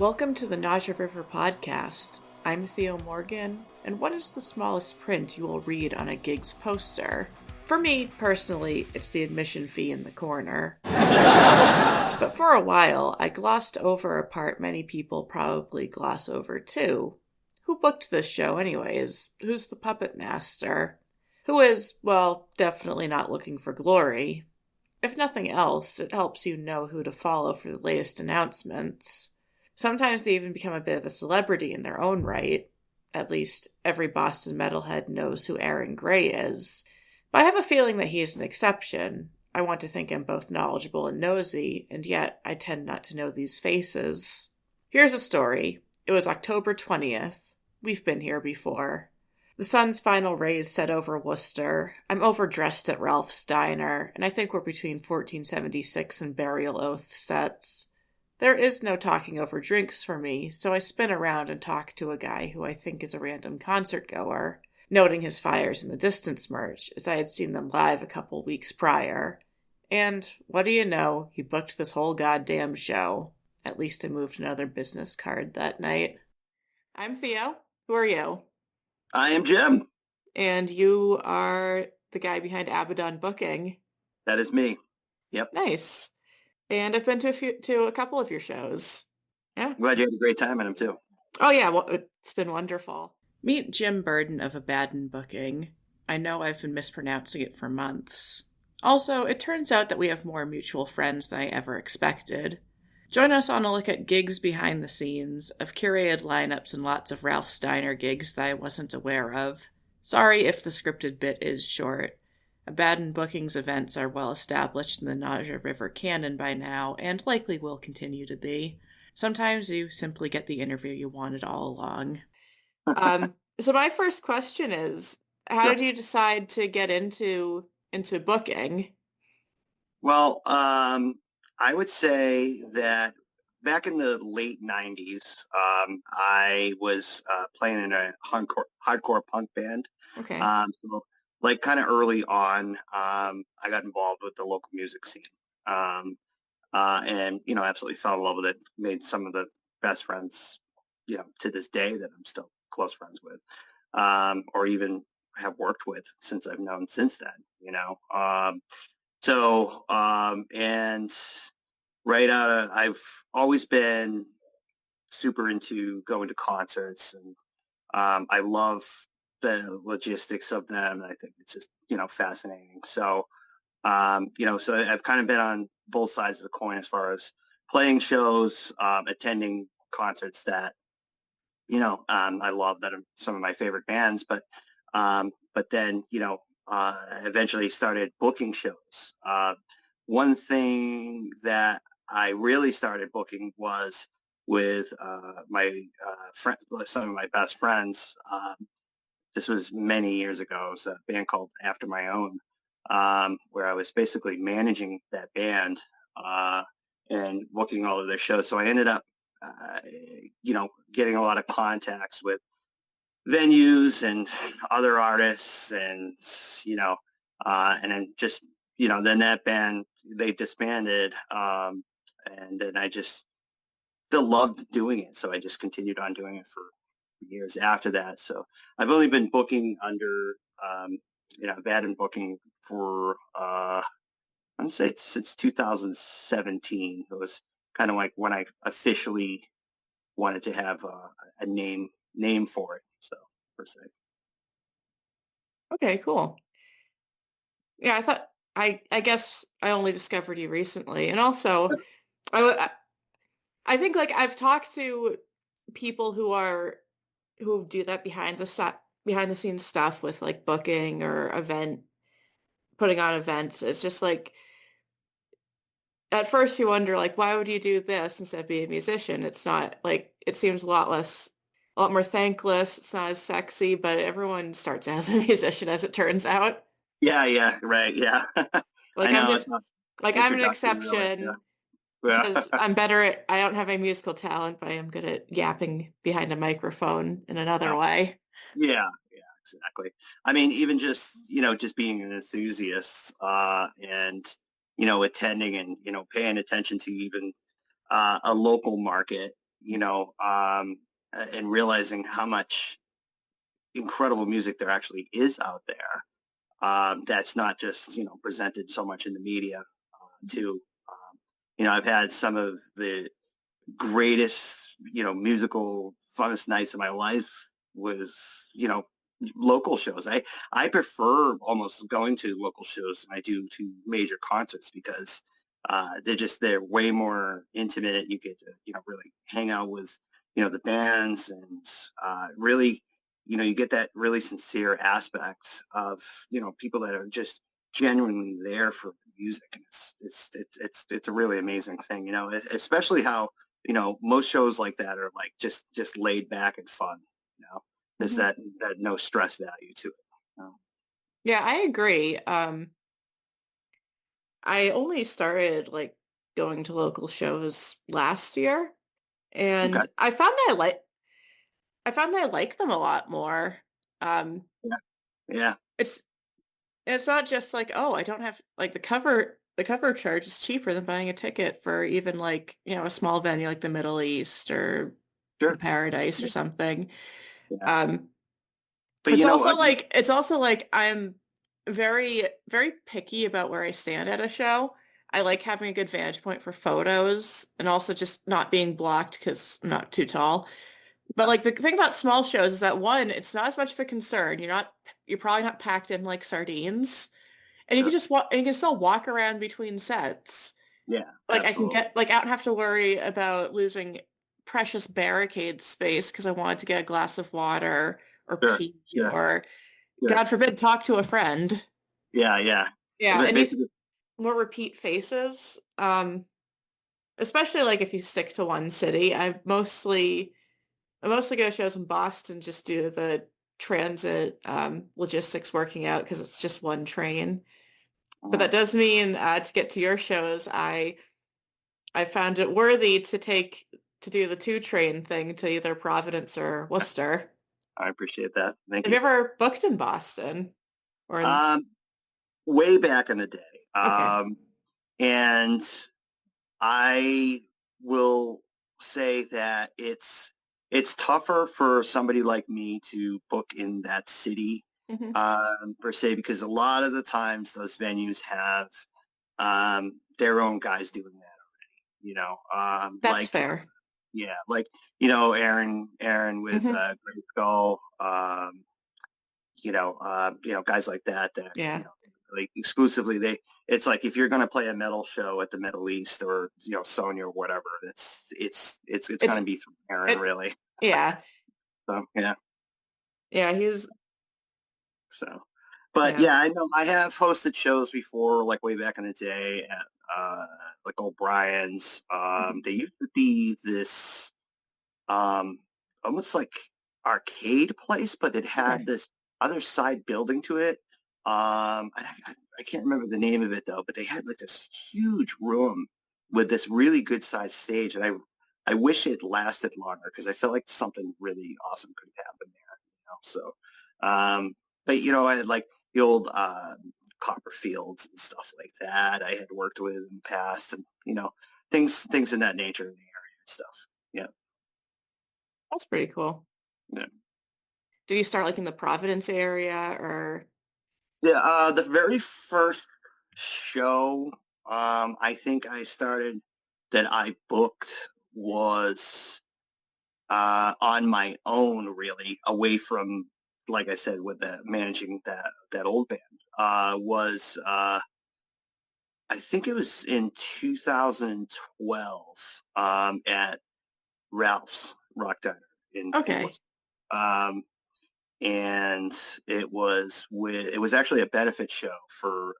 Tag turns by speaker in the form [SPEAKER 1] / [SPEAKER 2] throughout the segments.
[SPEAKER 1] Welcome to the Nausea River podcast. I'm Theo Morgan, and what is the smallest print you will read on a gig's poster? For me, personally, it's the admission fee in the corner. But for a while, I glossed over a part many people probably gloss over too. Who booked this show anyways? Who's the puppet master? Who is, well, definitely not looking for glory. If nothing else, it helps you know who to follow for the latest announcements. Sometimes they even become a bit of a celebrity in their own right. At least every Boston metalhead knows who Aaron Gray is. But I have a feeling that he is an exception. I want to think I'm both knowledgeable and nosy, and yet I tend not to know these faces. Here's a story. It was October 20th. We've been here before. The sun's final rays set over Worcester. I'm overdressed at Ralph's Diner, and I think we're between 1476 and Burial Oath sets. There is no talking over drinks for me, so I spin around and talk to a guy who I think is a random concert goer, noting his Fires in the Distance merch, as I had seen them live a couple weeks prior. And, what do you know, he booked this whole goddamn show. At least I moved another business card that night. I'm Theo. Who are you?
[SPEAKER 2] I am Jim.
[SPEAKER 1] And you are the guy behind Abaddon Booking.
[SPEAKER 2] That is me. Yep.
[SPEAKER 1] Nice. And I've been to a couple of your shows. Yeah.
[SPEAKER 2] Glad you had a great time at them too.
[SPEAKER 1] Oh yeah, well, it's been wonderful. Meet Jim Burden of Abaddon Booking. I know I've been mispronouncing it for months. Also, it turns out that we have more mutual friends than I ever expected. Join us on a look at gigs behind the scenes, of curated lineups and lots of Ralph Steiner gigs that I wasn't aware of. Sorry if the scripted bit is short. Abaddon Booking's events are well established in the Nausea River canon by now, and likely will continue to be. Sometimes you simply get the interview you wanted all along. So my first question is, how did you decide to get into booking?
[SPEAKER 2] Well, I would say that back in the late 90s, I was playing in a hardcore punk band.
[SPEAKER 1] Okay.
[SPEAKER 2] So like kind of early on, I got involved with the local music scene. And, absolutely fell in love with it. Made some of the best friends, to this day that I'm still close friends with, or even have worked with since I've known since then. And right out of, I've always been super into going to concerts, and I love the logistics of them. I think it's just, fascinating. So so I've kind of been on both sides of the coin as far as playing shows, attending concerts that, I love, that are some of my favorite bands, but then, eventually started booking shows. One thing that I really started booking was with my friend, some of my best friends. This was many years ago. It was a band called After My Own, where I was basically managing that band and booking all of their shows. So I ended up, getting a lot of contacts with venues and other artists, and and then just then that band, they disbanded, and then I just still loved doing it, so I just continued on doing it for years after that. So I've only been booking under Abaddon Booking for I'm gonna say since 2017. It was kind of like when I officially wanted to have a name for it, so per se.
[SPEAKER 1] Okay, cool. Yeah, I guess I only discovered you recently, and also I think like I've talked to people who do that behind the scenes stuff with like booking or putting on events. It's just like at first you wonder like why would you do this instead of being a musician? It's not like it seems a lot more thankless. It's not as sexy, but everyone starts as a musician as it turns out.
[SPEAKER 2] Yeah, right, yeah.
[SPEAKER 1] Like
[SPEAKER 2] I
[SPEAKER 1] I'm
[SPEAKER 2] know
[SPEAKER 1] just
[SPEAKER 2] it's not
[SPEAKER 1] like I'm an
[SPEAKER 2] introduction, really.
[SPEAKER 1] exception
[SPEAKER 2] Yeah,
[SPEAKER 1] because I don't have a musical talent, but I am good at yapping behind a microphone in another
[SPEAKER 2] yeah,
[SPEAKER 1] way.
[SPEAKER 2] yeah, exactly. I mean, even just just being an enthusiast, and attending and paying attention to even a local market. and realizing how much incredible music there actually is out there. That's not just presented so much in the media. Too, I've had some of the greatest, musical funnest nights of my life was, local shows. I prefer almost going to local shows than I do to major concerts because they're way more intimate. You get to, really hang out with, the bands and really, you get that really sincere aspect of, people that are just genuinely there for the music. And it's a really amazing thing, especially how most shows like that are like just laid back and fun. There's
[SPEAKER 1] Mhm.
[SPEAKER 2] that no stress value to it.
[SPEAKER 1] Yeah, I agree. I only started like going to local shows last year,
[SPEAKER 2] Okay.
[SPEAKER 1] and I found that I like them a lot more. Um,
[SPEAKER 2] Yeah. Yeah.
[SPEAKER 1] it's it's not just like, oh, I don't have like the cover charge is cheaper than buying a ticket for even like, a small venue like the Middle East or the
[SPEAKER 2] Sure.
[SPEAKER 1] Paradise or
[SPEAKER 2] Yeah.
[SPEAKER 1] something.
[SPEAKER 2] Yeah.
[SPEAKER 1] Um,
[SPEAKER 2] But
[SPEAKER 1] it's also like I'm very, very picky about where I stand at a show. I like having a good vantage point for photos and also just not being blocked because I'm not too tall. But like the thing about small shows is that one, it's not as much of a concern. You're probably not packed in like sardines. And you can
[SPEAKER 2] sure.
[SPEAKER 1] just walk and you can still walk around between sets.
[SPEAKER 2] Yeah.
[SPEAKER 1] Like I can
[SPEAKER 2] Absolutely.
[SPEAKER 1] get like I don't have to worry about losing precious barricade space because I wanted to get a glass of water or
[SPEAKER 2] Sure.
[SPEAKER 1] pee
[SPEAKER 2] Sure.
[SPEAKER 1] or
[SPEAKER 2] Sure.
[SPEAKER 1] God forbid talk to a friend.
[SPEAKER 2] Yeah. Yeah.
[SPEAKER 1] Yeah,
[SPEAKER 2] But
[SPEAKER 1] and
[SPEAKER 2] basically,
[SPEAKER 1] more repeat faces. Especially like if you stick to one city. I mostly go to shows in Boston just due to the transit logistics working out because it's just one train. But
[SPEAKER 2] uh,
[SPEAKER 1] that does mean to get to your shows, I found it worthy to do the two train thing to either Providence or Worcester.
[SPEAKER 2] I appreciate that. Thank
[SPEAKER 1] Have you
[SPEAKER 2] you.
[SPEAKER 1] ever booked in Boston or in?
[SPEAKER 2] Um, Way back in the day,
[SPEAKER 1] Okay.
[SPEAKER 2] and I will say that it's tougher for somebody like me to book in that city
[SPEAKER 1] Hmm.
[SPEAKER 2] per se because a lot of the times those venues have their own guys doing that.
[SPEAKER 1] That's
[SPEAKER 2] Like
[SPEAKER 1] fair.
[SPEAKER 2] yeah, like Aaron with
[SPEAKER 1] Hmm.
[SPEAKER 2] Great Skull, guys like that
[SPEAKER 1] Yeah.
[SPEAKER 2] like exclusively it's like if you're going to play a metal show at the Middle East or Sonya or whatever, it's going
[SPEAKER 1] It's
[SPEAKER 2] to be through Aaron
[SPEAKER 1] it
[SPEAKER 2] really.
[SPEAKER 1] yeah.
[SPEAKER 2] So yeah,
[SPEAKER 1] Yeah, he's
[SPEAKER 2] so but
[SPEAKER 1] yeah.
[SPEAKER 2] yeah, I know I have hosted shows before, like way back in the day at like O'Brien's.
[SPEAKER 1] Mhm.
[SPEAKER 2] They used to be this um, almost like arcade place, but it had
[SPEAKER 1] Okay.
[SPEAKER 2] this other side building to it. I can't remember the name of it though, but they had like this huge room with this really good sized stage, and I wish it lasted longer because I felt like something really awesome could happen there. So, but I had like the old Copperfields and stuff like that. I had worked with in the past, and things in that nature in the area and stuff. Yeah.
[SPEAKER 1] That's pretty cool.
[SPEAKER 2] Yeah.
[SPEAKER 1] Did you start like in the Providence area or
[SPEAKER 2] Yeah, the very first show I think I started that I booked was on my own, really, away from, like I said, with the managing that old band. Was I think it was in 2012 at Ralph's Rock Diner in
[SPEAKER 1] okay.
[SPEAKER 2] Worcester. Um, and it was actually a benefit show for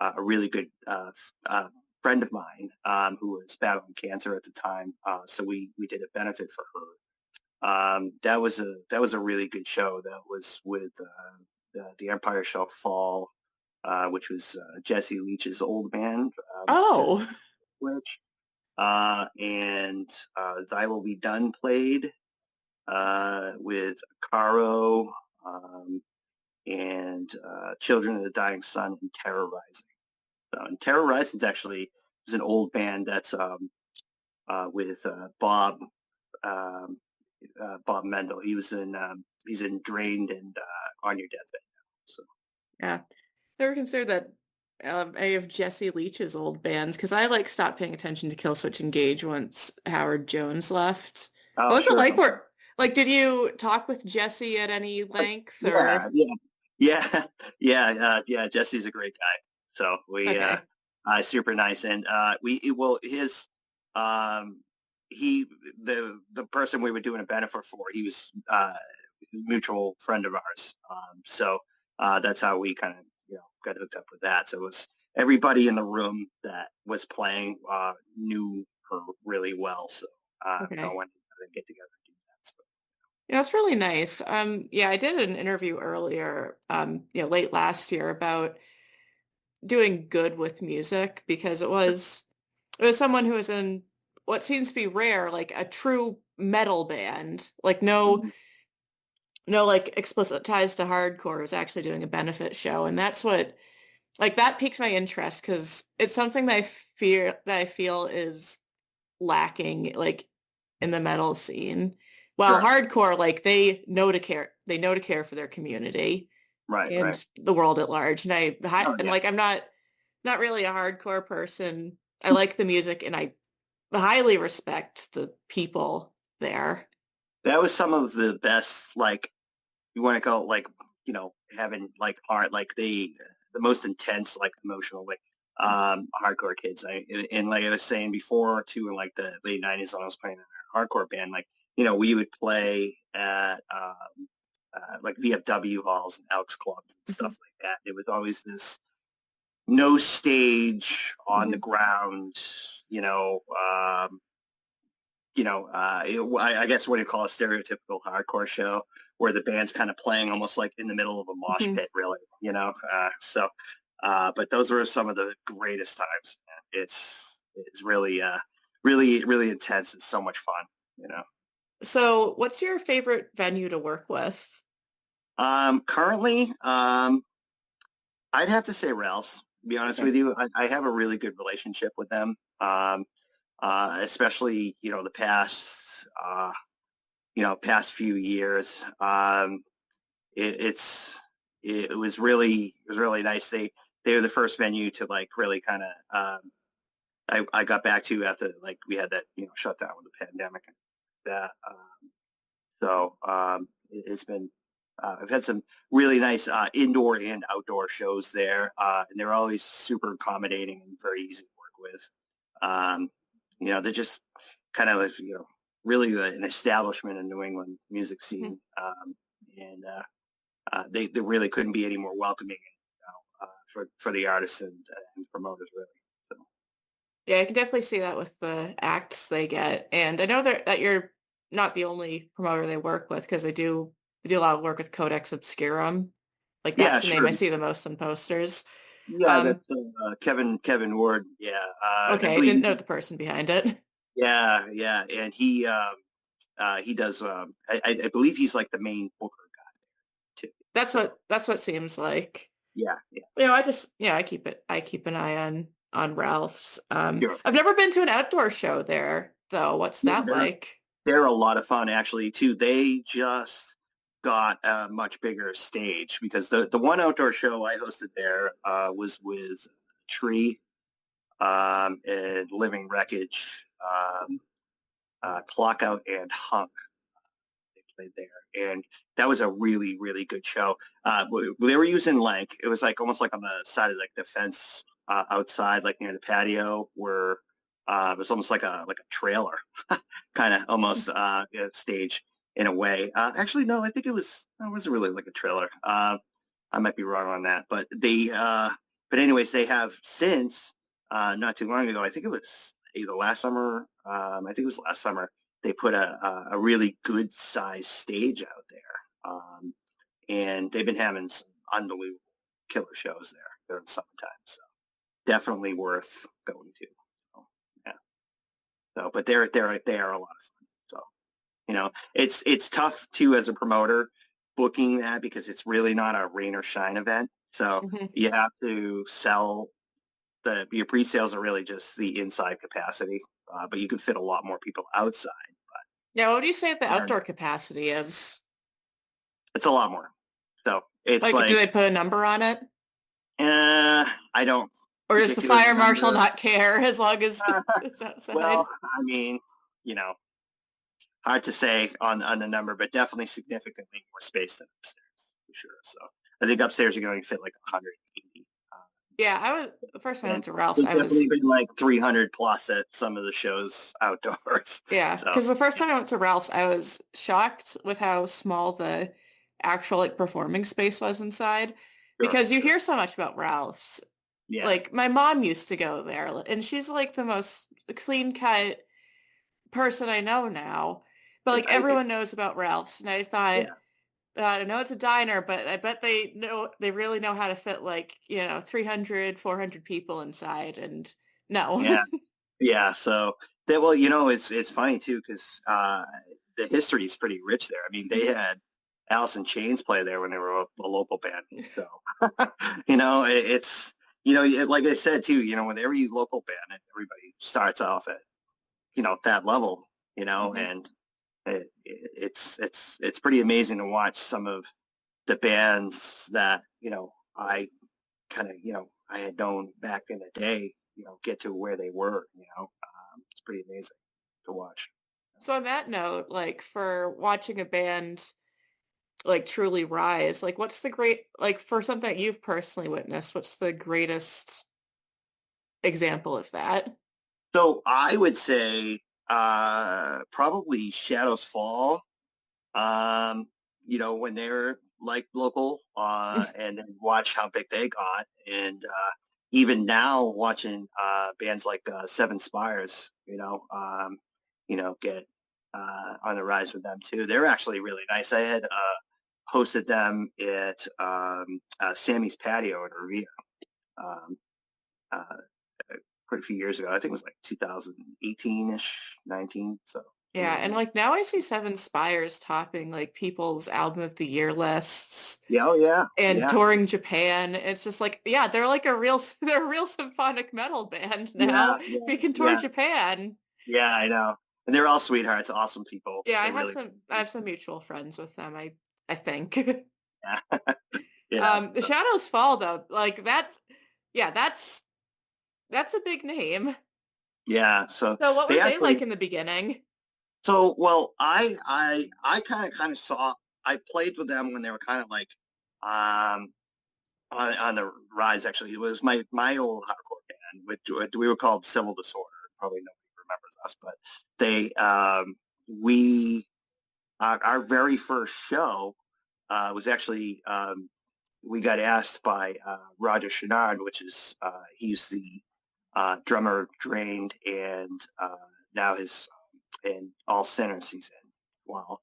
[SPEAKER 2] a really good friend of mine who was battling cancer at the time. So we did a benefit for her. That was a really good show. That was with the Empire Shall Fall, which was Jesse Leach's old band, Jesse
[SPEAKER 1] Oh,
[SPEAKER 2] Leach, and Thy Will Be Done played with Caro. And Children of the Dying Sun and Terrorizing. And Terrorizing is actually is an old band that's with Bob Mendel. He's in Drained and On Your Deathbed. So
[SPEAKER 1] Yeah. Never considered that any of Jesse Leach's old bands because I like stopped paying attention to Killswitch Engage once Howard Jones left. What
[SPEAKER 2] oh
[SPEAKER 1] was it
[SPEAKER 2] sure,
[SPEAKER 1] like? Where like did you talk with Jesse at any length
[SPEAKER 2] yeah,
[SPEAKER 1] or
[SPEAKER 2] yeah, yeah. Jesse's a great guy. So
[SPEAKER 1] okay.
[SPEAKER 2] super nice, and his um he the person we were doing a benefit for, he was a mutual friend of ours. So that's how we kind of got hooked up with that. So it was everybody in the room that was playing knew her really well. So no
[SPEAKER 1] Okay.
[SPEAKER 2] one to get together and do that. So.
[SPEAKER 1] Yeah, it's really nice. Yeah, I did an interview earlier, late last year about doing good with music because it was someone who was in what seems to be rare, like a true metal band, like
[SPEAKER 2] Mhm.
[SPEAKER 1] no like explicit ties to hardcore, was actually doing a benefit show, and that's what like that piqued my interest because it's something that I feel is lacking like in the metal scene. While
[SPEAKER 2] Sure.
[SPEAKER 1] hardcore, like they know to care for their community
[SPEAKER 2] Right. Right.
[SPEAKER 1] and the world at large. And
[SPEAKER 2] Oh
[SPEAKER 1] and
[SPEAKER 2] yeah.
[SPEAKER 1] like I'm not really a hardcore person. I like the music and I highly respect the people there.
[SPEAKER 2] That was some of the best, like, you want to go, like, having like art, like the most intense, like emotional, like hardcore kids. And like I was saying before too, in like the late '90s when I was playing in a hardcore band, like, we would play at like VFW halls and Elks clubs and stuff
[SPEAKER 1] Mhm.
[SPEAKER 2] like that. It was always this no stage on the
[SPEAKER 1] Mhm.
[SPEAKER 2] ground, you know, I guess what you call a stereotypical hardcore show where the band's kind of playing almost like in the middle of a mosh
[SPEAKER 1] Mhm.
[SPEAKER 2] pit, really, but those were some of the greatest times. It's really, really intense. It's so much fun.
[SPEAKER 1] So, what's your favorite venue to work with?
[SPEAKER 2] Currently, I'd have to say Ralph's, to be honest
[SPEAKER 1] Okay.
[SPEAKER 2] with you. I have a really good relationship with them. Especially, the past few years. It, it's it was really nice. They were the first venue to like really kind of I got back to after like we had that shutdown with the pandemic and that. It's been I've had some really nice indoor and outdoor shows there, and they're always super accommodating and very easy to work with. Um, they're just kind of like, really an establishment in New England music
[SPEAKER 1] Mhm.
[SPEAKER 2] scene, and they really couldn't be any more welcoming for the artists and promoters, really. So,
[SPEAKER 1] Yeah, I can definitely see that with the acts they get. And I know that you're not the only promoter they work with because they do a lot of work with Codex Obscurum. Like
[SPEAKER 2] yeah,
[SPEAKER 1] that's the name
[SPEAKER 2] sure.
[SPEAKER 1] I see the most on posters.
[SPEAKER 2] Yeah, that's
[SPEAKER 1] Um,
[SPEAKER 2] Kevin Ward. Yeah, I
[SPEAKER 1] okay, I
[SPEAKER 2] believe.
[SPEAKER 1] didn't know the person behind it.
[SPEAKER 2] Yeah, yeah, and he does. I believe he's like the main booker guy too. So
[SPEAKER 1] That's what seems like.
[SPEAKER 2] yeah, yeah,
[SPEAKER 1] I keep an eye on Ralph's.
[SPEAKER 2] sure.
[SPEAKER 1] I've never been to an outdoor show there though. What's
[SPEAKER 2] Yeah,
[SPEAKER 1] that like?
[SPEAKER 2] they're a lot of fun actually too. They just got a much bigger stage because the one outdoor show I hosted there was with Tree and Living Wreckage, Clock Out, and Hunk. They played there, and that was a really, really good show. They were using like it was like almost like on the side of like the fence outside, like near the patio, where it was almost like a trailer, kind of almost stage in a way. Actually, no, I think it wasn't really like a trailer. I might be wrong on that, but anyways, they have since not too long ago. I think it was either last summer. I think it was last summer. They put a really good sized stage out there, and they've been having some unbelievable killer shows there during the summertime. So definitely worth going to. So, yeah. So, but they are a lot of fun. So it's tough too as a promoter booking that because it's really not a rain or shine event. So
[SPEAKER 1] Mhm.
[SPEAKER 2] you have to sell your pre-sales are really just the inside capacity, but you can fit a lot more people outside.
[SPEAKER 1] Yeah, what would you say the
[SPEAKER 2] And
[SPEAKER 1] outdoor capacity is?
[SPEAKER 2] it's a lot more. So it's
[SPEAKER 1] Like, do they
[SPEAKER 2] like,
[SPEAKER 1] put a number on it?
[SPEAKER 2] I don't
[SPEAKER 1] Or does the
[SPEAKER 2] particularly
[SPEAKER 1] fire marshal
[SPEAKER 2] remember.
[SPEAKER 1] not care as long as
[SPEAKER 2] Uh,
[SPEAKER 1] it's outside?
[SPEAKER 2] well, I mean, you know, hard to say on the number, but definitely significantly more space than upstairs for sure. So I think upstairs you're going to fit like 180.
[SPEAKER 1] Yeah, I was the first time I
[SPEAKER 2] And
[SPEAKER 1] went to Ralph's,
[SPEAKER 2] there's
[SPEAKER 1] I was
[SPEAKER 2] definitely been like 300 plus at some of the shows outdoors.
[SPEAKER 1] yeah,
[SPEAKER 2] So
[SPEAKER 1] because the first time I went to Ralph's, I was shocked with how small the actual like performing space was inside.
[SPEAKER 2] sure,
[SPEAKER 1] Because you
[SPEAKER 2] sure.
[SPEAKER 1] hear so much about Ralph's.
[SPEAKER 2] Yeah.
[SPEAKER 1] Like my mom used to go there, and she's like the most clean cut person I know now. But
[SPEAKER 2] Yeah,
[SPEAKER 1] like
[SPEAKER 2] I agree.
[SPEAKER 1] everyone knows about Ralph's, and I thought,
[SPEAKER 2] Yeah.
[SPEAKER 1] I know it's a diner, but I bet they really know how to fit like, 300, 400 people inside, and no.
[SPEAKER 2] Yeah. Yeah. So that, well, it's funny too, because the history is pretty rich there. I mean, they had Alice in Chains play there when they were a local band. So, it's, like I said too, with every local band, everybody starts off at, that level,
[SPEAKER 1] Mhm.
[SPEAKER 2] and it's pretty amazing to watch some of the bands that, I kind of, I had known back in the day, get to where they were, it's pretty amazing to watch.
[SPEAKER 1] So on that note, like for watching a band like truly rise, like what's the great like for something that you've personally witnessed, what's the greatest example of that?
[SPEAKER 2] So I would say probably Shadows Fall. Um, when they're like local, and then watch how big they got, and even now watching bands like Seven Spires, get on the rise with them too. They're actually really nice. I had hosted them at Sammy's Patio in Revere. Um, uh, quite a few years ago. I think it was like 2018-ish, 19. So
[SPEAKER 1] Yeah, and like now I see Seven Spires topping like people's album of the year lists
[SPEAKER 2] yeah, oh yeah,
[SPEAKER 1] and
[SPEAKER 2] yeah,
[SPEAKER 1] touring Japan. It's just like, yeah, they're like a real they're a real symphonic metal band now.
[SPEAKER 2] yeah, yeah,
[SPEAKER 1] We can tour
[SPEAKER 2] yeah,
[SPEAKER 1] Japan.
[SPEAKER 2] yeah. I know, and they're all sweethearts, awesome people.
[SPEAKER 1] Yeah,
[SPEAKER 2] They're really,
[SPEAKER 1] I have some mutual friends with them, I think.
[SPEAKER 2] yeah, yeah,
[SPEAKER 1] The
[SPEAKER 2] so,
[SPEAKER 1] Shadows Fall though, like yeah, that's a big name.
[SPEAKER 2] yeah. So
[SPEAKER 1] So what
[SPEAKER 2] they
[SPEAKER 1] were they
[SPEAKER 2] actually,
[SPEAKER 1] like in the beginning?
[SPEAKER 2] well, I kind of saw. I played with them when they were kind of like, um, on the rise. Actually, it was my old hardcore band, which we were called Civil Disorder. Probably nobody remembers us, but they we our very first show was actually we got asked by Roger Chenard, which is he's the drummer Drained, and now his in All Sinners he's in. Wow.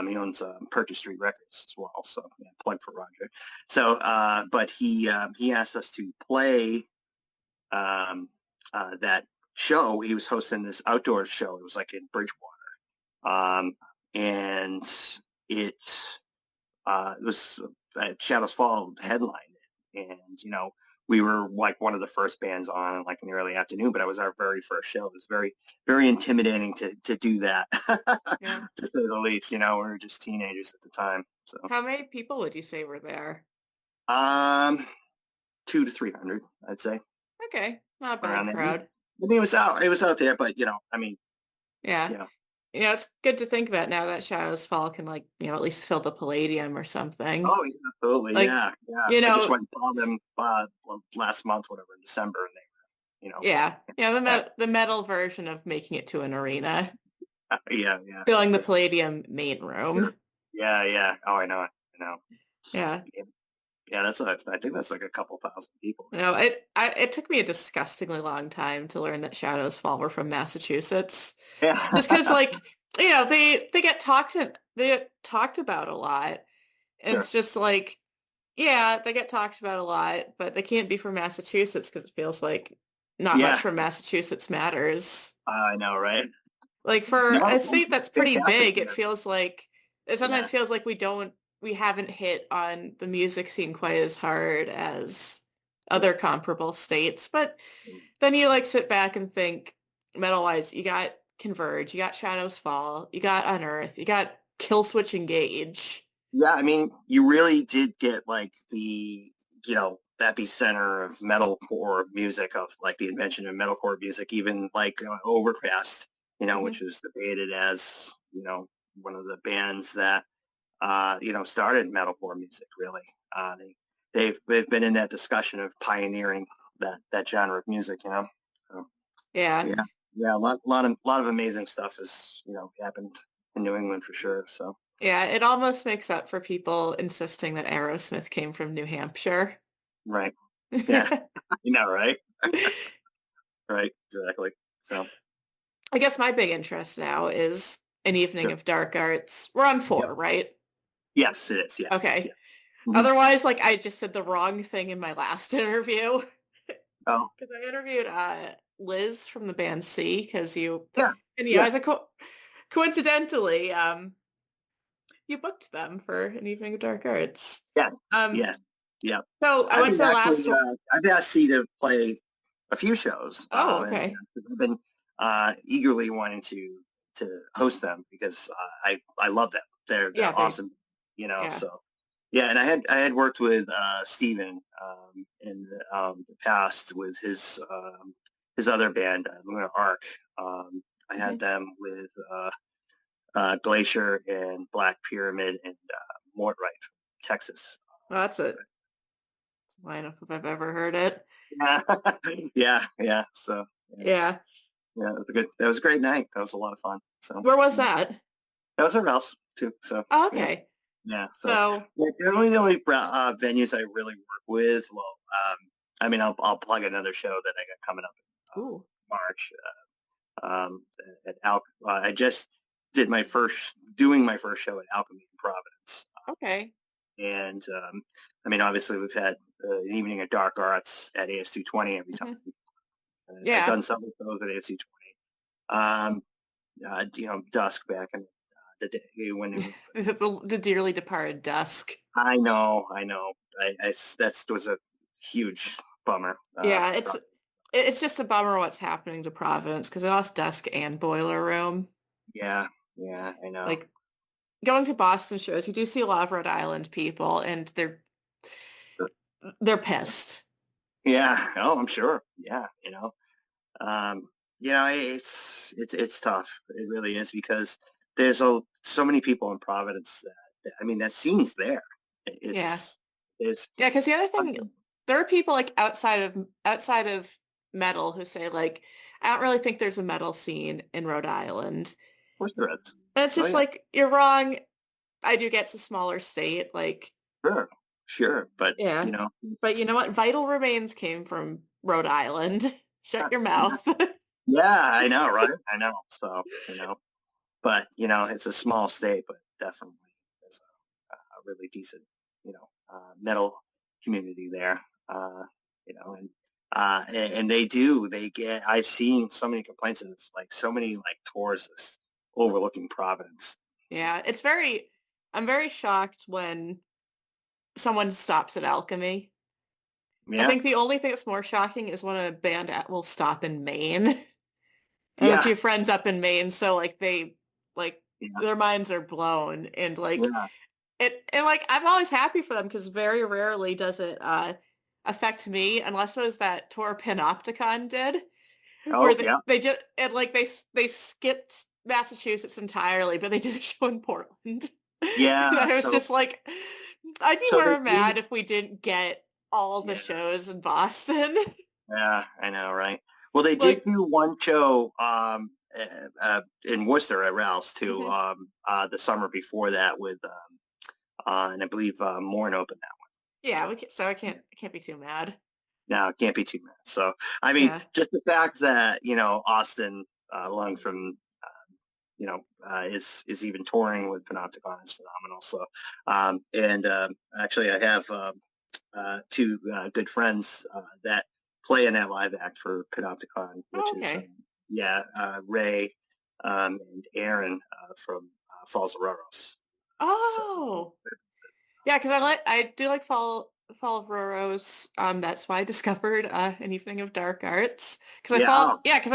[SPEAKER 2] He owns Purchase Street Records as well, so yeah, plug for Roger. So, but he asked us to play that show. He was hosting this outdoor show. It was like in Bridgewater, um, and it it was Shadows Fall headlined it, and we were like one of the first bands on like in the early afternoon. But it was our very first show. It was very very intimidating to do that,
[SPEAKER 1] Yeah.
[SPEAKER 2] to say the least. We were just teenagers at the time, so
[SPEAKER 1] How many people would you say were there?
[SPEAKER 2] um, 200 to 300, I'd say,
[SPEAKER 1] Okay, not a bad
[SPEAKER 2] around there. I
[SPEAKER 1] crowd.
[SPEAKER 2] mean, it was out there, but I mean,
[SPEAKER 1] Yeah.
[SPEAKER 2] you know,
[SPEAKER 1] It's good to think that now that Shadows Fall can like, at least fill the Palladium or something.
[SPEAKER 2] oh, yeah, absolutely,
[SPEAKER 1] Like,
[SPEAKER 2] yeah, yeah.
[SPEAKER 1] you
[SPEAKER 2] I just
[SPEAKER 1] know,
[SPEAKER 2] went and saw them last month, whatever, in December, and they,
[SPEAKER 1] yeah.
[SPEAKER 2] yeah,
[SPEAKER 1] The metal version of making it to an arena,
[SPEAKER 2] yeah, yeah,
[SPEAKER 1] filling the
[SPEAKER 2] yeah,
[SPEAKER 1] Palladium main
[SPEAKER 2] sure.
[SPEAKER 1] room.
[SPEAKER 2] Yeah, yeah. Oh, I know.
[SPEAKER 1] Yeah.
[SPEAKER 2] Yeah, yeah, I think that's like a couple thousand people.
[SPEAKER 1] It took me a disgustingly long time to learn that Shadows Fall were from Massachusetts.
[SPEAKER 2] Yeah,
[SPEAKER 1] Just because like, they get talked about a lot. And
[SPEAKER 2] sure.
[SPEAKER 1] it's just like, yeah, they get talked about a lot, but they can't be from Massachusetts because it feels like not much
[SPEAKER 2] Yeah,
[SPEAKER 1] from Massachusetts matters.
[SPEAKER 2] I know, right?
[SPEAKER 1] Like for
[SPEAKER 2] No,
[SPEAKER 1] a
[SPEAKER 2] it's
[SPEAKER 1] state that's pretty
[SPEAKER 2] fantastic
[SPEAKER 1] big,
[SPEAKER 2] here.
[SPEAKER 1] it
[SPEAKER 2] Yeah,
[SPEAKER 1] sometimes feels like we haven't hit on the music scene quite as hard as other comparable states. But then you like sit back and think metal wise, you got Converge, you got Shadows Fall, you got Unearth, you got Killswitch Engage.
[SPEAKER 2] Yeah, I mean, you really did get like the epicenter of metalcore music, of like the invention of metalcore music, even like Overcast,
[SPEAKER 1] Hmm.
[SPEAKER 2] which was debated as, one of the bands that, started metalcore music, really. They've been in that discussion of pioneering that genre of music, So,
[SPEAKER 1] Yeah.
[SPEAKER 2] yeah, yeah, a lot of amazing stuff has, happened in New England for sure. So,
[SPEAKER 1] Yeah, it almost makes up for people insisting that Aerosmith came from New Hampshire.
[SPEAKER 2] right. Yeah, right? Right, exactly. So,
[SPEAKER 1] I guess my big interest now is An Evening
[SPEAKER 2] sure.
[SPEAKER 1] of Dark Arts. We're on
[SPEAKER 2] Yep.
[SPEAKER 1] four, right?
[SPEAKER 2] Yes, it is. Yeah, yeah.
[SPEAKER 1] Okay.
[SPEAKER 2] Hmm.
[SPEAKER 1] Otherwise, like I just said the wrong thing in my last interview
[SPEAKER 2] Oh,
[SPEAKER 1] because I interviewed Liz from the band C because you
[SPEAKER 2] yeah,
[SPEAKER 1] and
[SPEAKER 2] yeah,
[SPEAKER 1] as a coincidentally you booked them for An Evening of Dark Arts.
[SPEAKER 2] yeah,
[SPEAKER 1] Um,
[SPEAKER 2] yeah, yeah.
[SPEAKER 1] so I
[SPEAKER 2] I've
[SPEAKER 1] went to
[SPEAKER 2] been
[SPEAKER 1] the
[SPEAKER 2] actually,
[SPEAKER 1] last one.
[SPEAKER 2] I've asked C to play a few shows,
[SPEAKER 1] Oh,
[SPEAKER 2] and
[SPEAKER 1] okay.
[SPEAKER 2] I've been eagerly wanting to host them because I love them.
[SPEAKER 1] Yeah,
[SPEAKER 2] They're
[SPEAKER 1] they
[SPEAKER 2] awesome,
[SPEAKER 1] yeah.
[SPEAKER 2] So yeah, and I had worked with Steven in the past with his other band, Lunar Arc. Um, I had
[SPEAKER 1] Mhm.
[SPEAKER 2] them with Glacier and Black Pyramid and Mortright from Texas.
[SPEAKER 1] Well, that's a lineup if I've ever heard it.
[SPEAKER 2] Yeah, yeah, yeah. So yeah,
[SPEAKER 1] Yeah.
[SPEAKER 2] yeah, that was a great night. That was a lot of fun. So
[SPEAKER 1] Where was
[SPEAKER 2] yeah,
[SPEAKER 1] that?
[SPEAKER 2] that was at Ralph's too. So
[SPEAKER 1] Oh,
[SPEAKER 2] yeah,
[SPEAKER 1] okay.
[SPEAKER 2] yeah. So
[SPEAKER 1] So,
[SPEAKER 2] yeah, they're only the only venues I really work with. Well, I mean, I'll plug another show that I got coming up in
[SPEAKER 1] ooh,
[SPEAKER 2] March. At I just did doing my first show at Alchemy in Providence.
[SPEAKER 1] okay.
[SPEAKER 2] And I mean, obviously, we've had an evening of dark arts at AS220 every time.
[SPEAKER 1] Hmm.
[SPEAKER 2] I've
[SPEAKER 1] Yeah.
[SPEAKER 2] done some of those at AS220. Dusk back in the day when it was.
[SPEAKER 1] The dearly departed dusk.
[SPEAKER 2] I know, I know. That was a huge bummer.
[SPEAKER 1] Yeah, it's just a bummer what's happening to Providence because I lost Dusk and Boiler Room.
[SPEAKER 2] Yeah, yeah, I know.
[SPEAKER 1] Like going to Boston shows, you do see a lot of Rhode Island people, and they're pissed.
[SPEAKER 2] Yeah, oh, I'm sure. Yeah, Um, it's tough. It really is because there's so many people in Providence I mean, that scene's there.
[SPEAKER 1] Yeah,
[SPEAKER 2] It's
[SPEAKER 1] yeah. Because the other thing, there are people like outside of metal who say like, I don't really think there's a metal scene in Rhode Island.
[SPEAKER 2] of course there is.
[SPEAKER 1] And it's
[SPEAKER 2] Oh
[SPEAKER 1] just
[SPEAKER 2] yeah,
[SPEAKER 1] like you're wrong. I do get it's a smaller state, like
[SPEAKER 2] sure, sure. But
[SPEAKER 1] yeah. But you know what? Vital remains came from Rhode Island. Shut your mouth.
[SPEAKER 2] yeah, I know, right? I know. So but it's a small state, but definitely there's a really decent, metal community there. And they get. I've seen so many complaints of like so many like tours overlooking Providence.
[SPEAKER 1] Yeah, I'm very shocked when someone stops at Alchemy. I
[SPEAKER 2] Yeah,
[SPEAKER 1] think the only thing that's more shocking is when a band will stop in Maine. I have a
[SPEAKER 2] yeah,
[SPEAKER 1] few friends up in Maine, so like like
[SPEAKER 2] yeah,
[SPEAKER 1] their minds are blown and like
[SPEAKER 2] yeah.
[SPEAKER 1] like I'm always happy for them because very rarely does it affect me unless it was that tour Panopticon did where
[SPEAKER 2] Oh, yeah,
[SPEAKER 1] they just and like they skipped Massachusetts entirely, but they did a show in Portland. And
[SPEAKER 2] yeah.
[SPEAKER 1] I was
[SPEAKER 2] So,
[SPEAKER 1] just like, I'd be
[SPEAKER 2] so they
[SPEAKER 1] more
[SPEAKER 2] do.
[SPEAKER 1] mad if we didn't get all the
[SPEAKER 2] Yeah,
[SPEAKER 1] shows in Boston.
[SPEAKER 2] yeah. I know, right? Well, they did
[SPEAKER 1] Like,
[SPEAKER 2] do one show in Worcester at Ralph's too.
[SPEAKER 1] mhm.
[SPEAKER 2] The summer before that with and I believe Morn opened that one.
[SPEAKER 1] Yeah,
[SPEAKER 2] So.
[SPEAKER 1] so I can't be too mad.
[SPEAKER 2] No, it can't be too mad. So, I mean,
[SPEAKER 1] Yeah.
[SPEAKER 2] just the fact that, Austin, Lung from, is even touring with Panopticon is phenomenal. So, and actually, I have two good friends that play in that live act for Panopticon,
[SPEAKER 1] Oh,
[SPEAKER 2] which is,
[SPEAKER 1] okay.
[SPEAKER 2] Ray and Aaron from Falls of Roros. So,
[SPEAKER 1] Oh, yeah, because I do like follow Roro's. That's why I discovered an evening of dark arts because I
[SPEAKER 2] Yeah.
[SPEAKER 1] follow.
[SPEAKER 2] Oh,
[SPEAKER 1] Yeah, because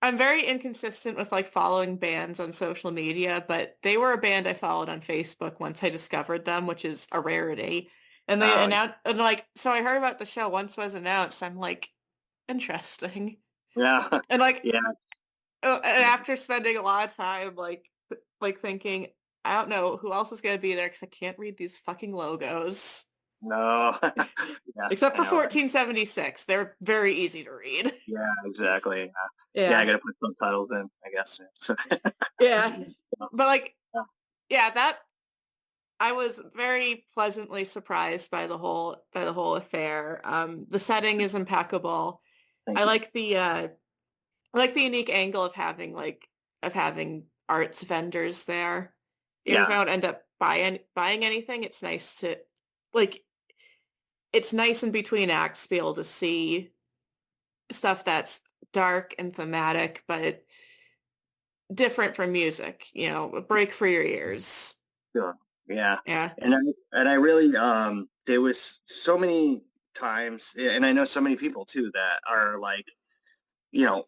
[SPEAKER 1] I'm very inconsistent with like following bands on social media, but they were a band I followed on Facebook once I discovered them, which is a rarity. And they
[SPEAKER 2] oh,
[SPEAKER 1] announced, and like, so I heard about the show once it was announced. I'm like, interesting.
[SPEAKER 2] yeah.
[SPEAKER 1] And like,
[SPEAKER 2] Yeah.
[SPEAKER 1] and after spending a lot of time like thinking, I don't know who else is going to be there because I can't read these fucking logos.
[SPEAKER 2] No. Yeah,
[SPEAKER 1] Except
[SPEAKER 2] I
[SPEAKER 1] for
[SPEAKER 2] know, right?
[SPEAKER 1] 1476. They're very easy to read.
[SPEAKER 2] Yeah, exactly. Yeah, I
[SPEAKER 1] Yeah.
[SPEAKER 2] gotta put subtitles in, I guess. So,
[SPEAKER 1] Yeah. But like,
[SPEAKER 2] yeah,
[SPEAKER 1] yeah, that I was very pleasantly surprised by the whole affair. The setting is impeccable.
[SPEAKER 2] thank
[SPEAKER 1] I
[SPEAKER 2] you.
[SPEAKER 1] like the I like the unique angle of having arts vendors there. Even if I
[SPEAKER 2] Yeah,
[SPEAKER 1] don't end up buying anything, it's nice to like it's nice in between acts to be able to see stuff that's dark and thematic, but different from music, a break for your ears.
[SPEAKER 2] sure. Yeah.
[SPEAKER 1] Yeah.
[SPEAKER 2] And I really there was so many times, and I know so many people too that are like, you know,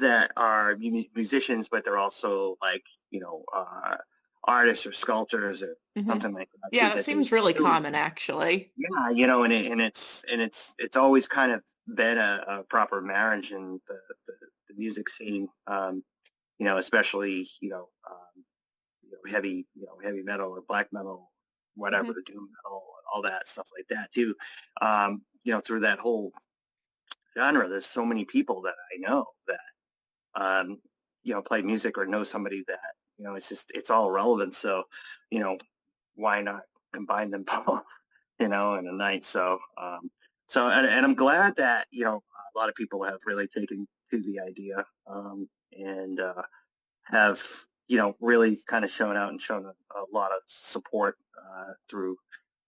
[SPEAKER 2] that are musicians, but they're also like, you know, artists or sculptors or
[SPEAKER 1] hmm
[SPEAKER 2] something like that
[SPEAKER 1] Yeah,
[SPEAKER 2] too,
[SPEAKER 1] that
[SPEAKER 2] that they
[SPEAKER 1] seems really
[SPEAKER 2] really,
[SPEAKER 1] common actually.
[SPEAKER 2] yeah, and it's always kind of been a proper marriage in the music scene, especially, heavy metal or black metal, whatever,
[SPEAKER 1] hmm
[SPEAKER 2] doom metal, all that stuff like that too. Through that whole genre, there's so many people that I know that um, play music or know somebody that, it's all relevant. So, you know, why not combine them both, in a night? And I'm glad that, a lot of people have really taken to the idea, and have, really kind of shown out and shown a lot of support through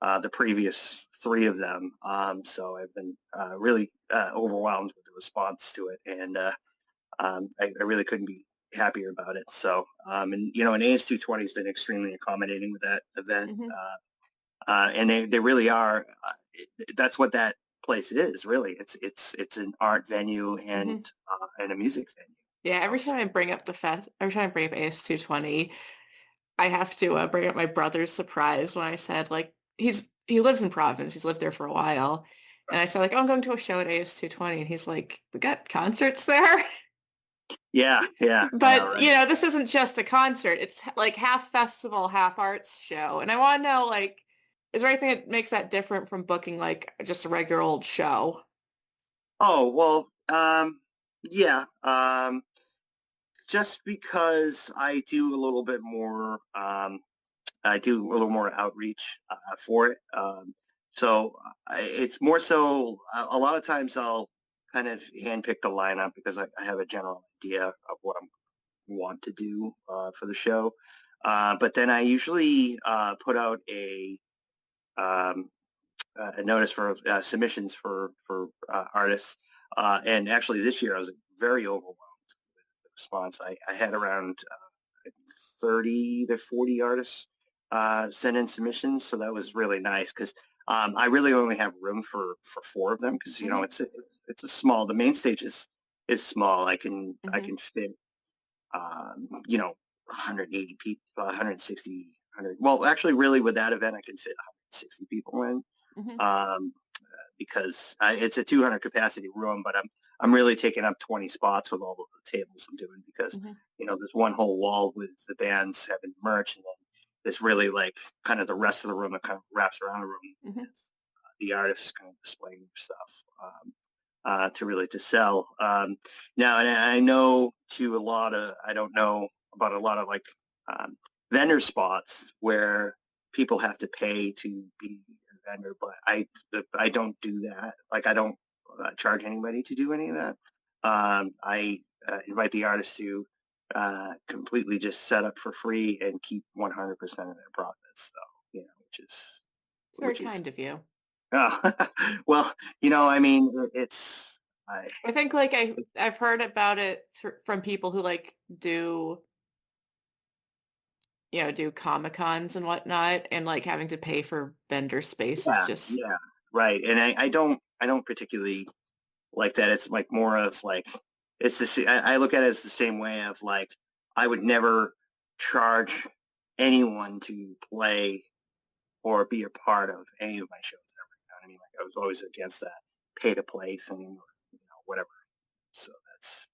[SPEAKER 2] the previous three of them. So I've been really overwhelmed with the response to it, and I really couldn't be happier about it. So, and AS220 has been extremely accommodating with that event,
[SPEAKER 1] hmm
[SPEAKER 2] and they really are. That's what that place is. Really, it's an art venue
[SPEAKER 1] hmm
[SPEAKER 2] and a music venue.
[SPEAKER 1] Yeah, every time I bring up AS220, I have to bring up my brother's surprise when I said like he lives in Providence, he's lived there for a while. And I said like, oh, I'm going to a show at AS220 and he's like, we got concerts there.
[SPEAKER 2] Yeah, yeah, I know,
[SPEAKER 1] But,
[SPEAKER 2] right?
[SPEAKER 1] this isn't just a concert. It's like half festival, half arts show. And I want to know, like, is there anything that makes that different from booking, like, just a regular old show?
[SPEAKER 2] Oh, well, yeah. Just because I do a little more outreach for it. So it's more so a lot of times I'll kind of handpick the lineup because I have a general idea of what I want to do for the show. But then I usually put out um, a notice for submissions for artists. And actually, this year I was very overwhelmed with the response. I had around 30 to 40 artists send in submissions, so that was really nice because I really only have room for four of them because
[SPEAKER 1] hmm
[SPEAKER 2] it's a small. The main stage is small. I
[SPEAKER 1] hmm
[SPEAKER 2] can fit 180 people, 160, 100. Well, actually, really, with that event, I can fit 160 people in.
[SPEAKER 1] hmm
[SPEAKER 2] Um, because it's a 200 capacity room, but I'm really taking up 20 spots with all of the tables I'm doing because
[SPEAKER 1] hmm
[SPEAKER 2] there's one whole wall with the bands having merch, and then there's really like kind of the rest of the room that kind of wraps around the room
[SPEAKER 1] hmm
[SPEAKER 2] with the artists kind of displaying their stuff. To really to sell. Now, and I know I don't know about a lot of like um, vendor spots where people have to pay to be a vendor, but I don't do that. Like I don't charge anybody to do any of that. I invite the artists to completely just set up for free and keep 100% of their profits. So, which is,
[SPEAKER 1] It's very
[SPEAKER 2] which is,
[SPEAKER 1] kind of you.
[SPEAKER 2] uh, well, I mean, I,
[SPEAKER 1] I think like I've heard about it from people who like do do Comic Cons and whatnot, and like having to pay for vendor space is
[SPEAKER 2] Yeah,
[SPEAKER 1] just
[SPEAKER 2] yeah, right. And I don't particularly like that. It's like more of like it's I look at it as the same way of like I would never charge anyone to play or be a part of any of my shows ever. You know what I mean? Like I was always against that pay to play thing or whatever. So that's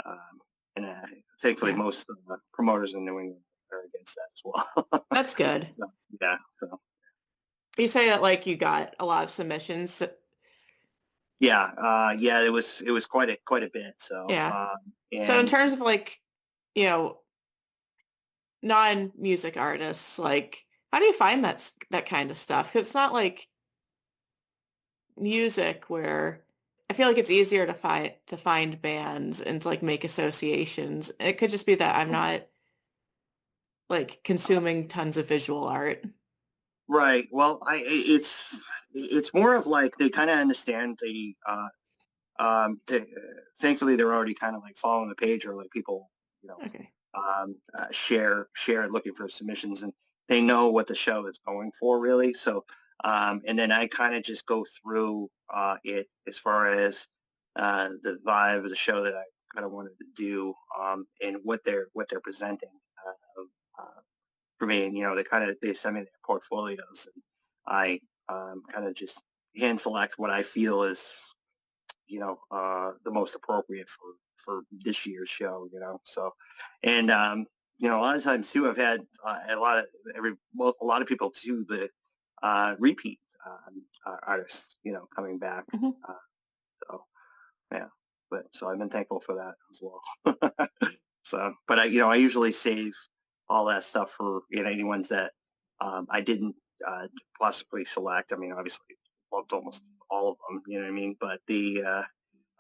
[SPEAKER 2] um, and thankfully
[SPEAKER 1] yeah,
[SPEAKER 2] most of the promoters in New England are against that as well.
[SPEAKER 1] that's good.
[SPEAKER 2] So, yeah. So
[SPEAKER 1] You say that like you got a lot of submissions.
[SPEAKER 2] yeah, yeah. It was quite a bit. So
[SPEAKER 1] Yeah. So in
[SPEAKER 2] and
[SPEAKER 1] terms of like, you know, non-music artists, like how do you find that kind of stuff? Because it's not like music where I feel like it's easier to find bands and to like make associations. It could just be that I'm not like consuming tons of visual art.
[SPEAKER 2] right. Well, it's more of like they kind of understand the thankfully they're already kind of like following the page or like people you know
[SPEAKER 1] Okay.
[SPEAKER 2] share looking for submissions and they know what the show is going for really. So and then I kind of just go through it as far as the vibe of the show that I kind of wanted to do and what they're presenting uh, for me. And they send me their portfolios and I kind of just hand select what I feel is the most appropriate for this year's show. So and a lot of times too I've had a lot of people too the repeat artists coming back.
[SPEAKER 1] Mhm.
[SPEAKER 2] uh, so yeah, but so I've been thankful for that as well. So but I usually save all that stuff for any ones that I didn't possibly select. I mean, obviously loved almost all of them, you know what I mean, but the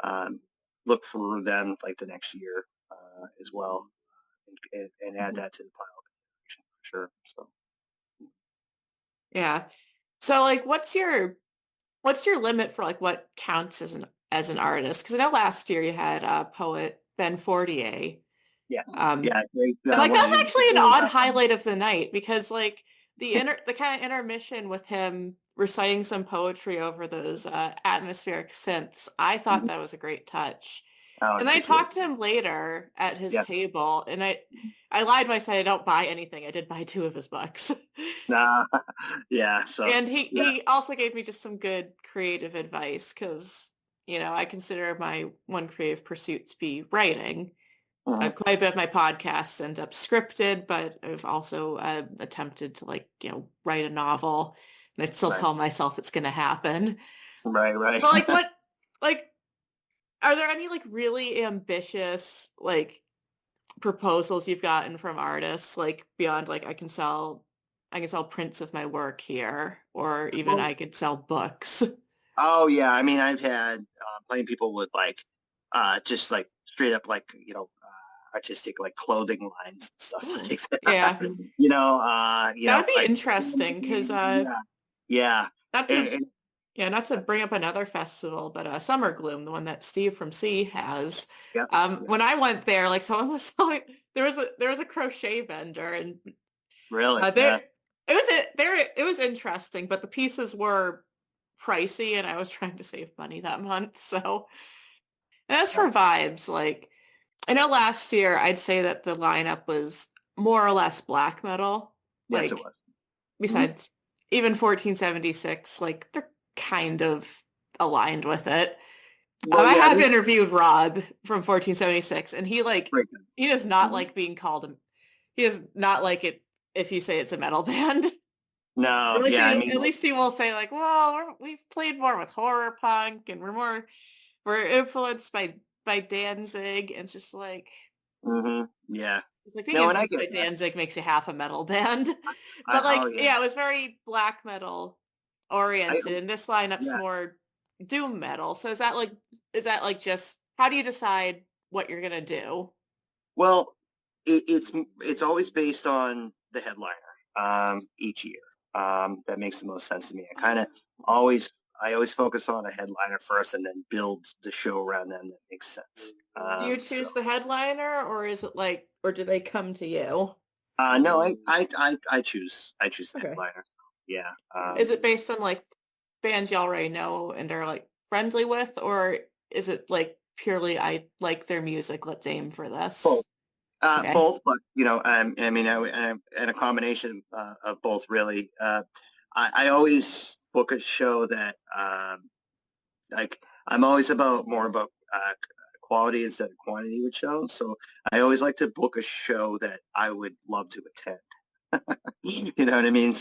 [SPEAKER 2] um, look for them like the next year as well, and add
[SPEAKER 1] Mhm.
[SPEAKER 2] that to the pile for sure. So
[SPEAKER 1] Yeah. So like what's your limit for like what counts as an artist? Because I know last year you had poet Ben Fortier.
[SPEAKER 2] yeah,
[SPEAKER 1] Um
[SPEAKER 2] yeah, great.
[SPEAKER 1] and like
[SPEAKER 2] One
[SPEAKER 1] that
[SPEAKER 2] of
[SPEAKER 1] was
[SPEAKER 2] the
[SPEAKER 1] actually an
[SPEAKER 2] really
[SPEAKER 1] odd highlight of the night because like the kind of intermission with him reciting some poetry over those atmospheric synths, I thought that was a great touch.
[SPEAKER 2] oh,
[SPEAKER 1] And I
[SPEAKER 2] it's really
[SPEAKER 1] talked to him later at his
[SPEAKER 2] yeah.
[SPEAKER 1] table, and I lied when I said I don't buy anything. I did buy two of his books.
[SPEAKER 2] Nah, yeah. So
[SPEAKER 1] And he
[SPEAKER 2] yeah,
[SPEAKER 1] he also gave me just some good creative advice because, I consider my one creative pursuit to be writing.
[SPEAKER 2] mhm,
[SPEAKER 1] Quite a bit of my podcasts end up scripted, but I've also attempted to like, write a novel, and I still
[SPEAKER 2] right,
[SPEAKER 1] tell myself it's going to happen.
[SPEAKER 2] right, right.
[SPEAKER 1] But like, are there any like really ambitious like proposals you've gotten from artists like beyond like I can sell prints of my work here, or even
[SPEAKER 2] Well,
[SPEAKER 1] I could sell books.
[SPEAKER 2] oh yeah, I mean, I've had plenty of people with like just like straight up like artistic like clothing lines and stuff
[SPEAKER 1] Ooh.
[SPEAKER 2] like that.
[SPEAKER 1] Yeah, that would be
[SPEAKER 2] Like
[SPEAKER 1] interesting because
[SPEAKER 2] yeah, yeah,
[SPEAKER 1] not to
[SPEAKER 2] and
[SPEAKER 1] yeah, not to bring up another festival, but Summer Gloom, the one that Steve from C has.
[SPEAKER 2] yeah,
[SPEAKER 1] When I went there, like someone was selling, there was a crochet vendor, and
[SPEAKER 2] really,
[SPEAKER 1] there
[SPEAKER 2] yeah.
[SPEAKER 1] it was interesting, but the pieces were pricey, and I was trying to save money that month. So, and as
[SPEAKER 2] Yeah.
[SPEAKER 1] for vibes, like I know last year I'd say that the lineup was more or less black metal.
[SPEAKER 2] Yes, it
[SPEAKER 1] Like
[SPEAKER 2] was. Mhm.
[SPEAKER 1] besides even 1476, like they're kind of aligned with it.
[SPEAKER 2] Well,
[SPEAKER 1] I
[SPEAKER 2] yeah,
[SPEAKER 1] have
[SPEAKER 2] they
[SPEAKER 1] interviewed Rob from 1476, and
[SPEAKER 2] break them.
[SPEAKER 1] he does not
[SPEAKER 2] Mhm.
[SPEAKER 1] like being called he does not like it if you say it's a metal band.
[SPEAKER 2] No, yeah, I mean,
[SPEAKER 1] At least he will say like, well, we've played more with horror punk, and we're influenced by Danzig, and it's just like
[SPEAKER 2] yeah.
[SPEAKER 1] it's like being
[SPEAKER 2] No, and I
[SPEAKER 1] influenced
[SPEAKER 2] get
[SPEAKER 1] by
[SPEAKER 2] that.
[SPEAKER 1] Danzig makes you half a metal band. But
[SPEAKER 2] Oh
[SPEAKER 1] like,
[SPEAKER 2] yeah,
[SPEAKER 1] yeah, it was very black metal
[SPEAKER 2] I
[SPEAKER 1] oriented, and this lineup's
[SPEAKER 2] yeah.
[SPEAKER 1] more doom metal. So is that like just how do you decide what you're gonna do?
[SPEAKER 2] Well, it's always based on the headliner each year. That makes the most sense to me. Always I always focus on a headliner first, and then build the show around them that makes sense.
[SPEAKER 1] Do you
[SPEAKER 2] So
[SPEAKER 1] choose the headliner, or is it like, or do they come to you?
[SPEAKER 2] No, I choose the
[SPEAKER 1] Okay.
[SPEAKER 2] headliner. Yeah.
[SPEAKER 1] Is it based on like bands you already know and are like friendly with, or is it like purely I like their music, let's aim for
[SPEAKER 2] Both.
[SPEAKER 1] this? Okay,
[SPEAKER 2] Both, but I mean, and a combination of both, really. I always book a show that like I'm always about more about quality instead of quantity with shows. So I always like to book a show that I would love to attend. You know what I mean?